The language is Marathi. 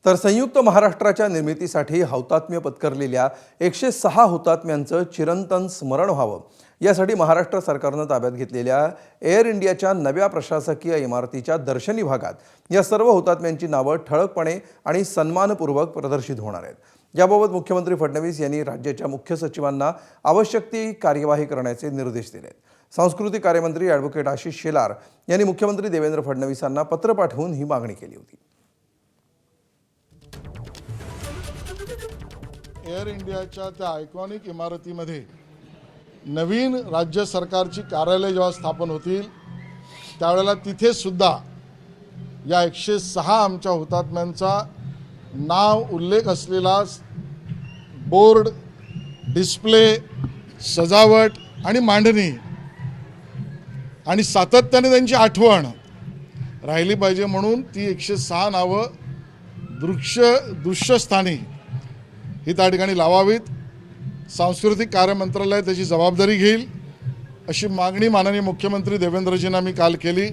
तर संयुक्त महाराष्ट्राच्या निर्मितीसाठी हौतात्म्य पत्करलेल्या 106 हुतात्म्यांचं चिरंतन स्मरण व्हावं यासाठी महाराष्ट्र सरकारनं ताब्यात घेतलेल्या एअर इंडियाच्या नव्या प्रशासकीय इमारतीच्या दर्शनी भागात या सर्व हुतात्म्यांची नावं ठळकपणे आणि सन्मानपूर्वक प्रदर्शित होणार आहेत। याबाबत मुख्यमंत्री फडणवीस यांनी राज्याच्या मुख्य सचिवांना आवश्यक ती कार्यवाही करण्याचे निर्देश दिले। सांस्कृतिक कार्यमंत्री ॲडव्होकेट आशिष शेलार यांनी मुख्यमंत्री देवेंद्र फडणवीसांना पत्र पाठवून ही मागणी केली होती। एअर इंडियाच्या त्या आयकॉनिक इमारतीमध्ये नवीन राज्य सरकारची कार्यालय जेव्हा स्थापन होतील त्यावेळेला तिथे सुद्धा या 106 आमच्या हुतात्म्यांचा नाव उल्लेख असलेला बोर्ड, डिस्प्ले, सजावट आणि मांडणी आणि सातत्याने त्यांची आठवण राहिली पाहिजे म्हणून ती 106 नावं दृश्यस्थानी ही त्या ठिकाणी लावावीत। सांस्कृतिक कार्य मंत्रालय त्याची जबाबदारी घेईल अशी मागणी माननीय मुख्यमंत्री देवेंद्रजींना मी काल केली।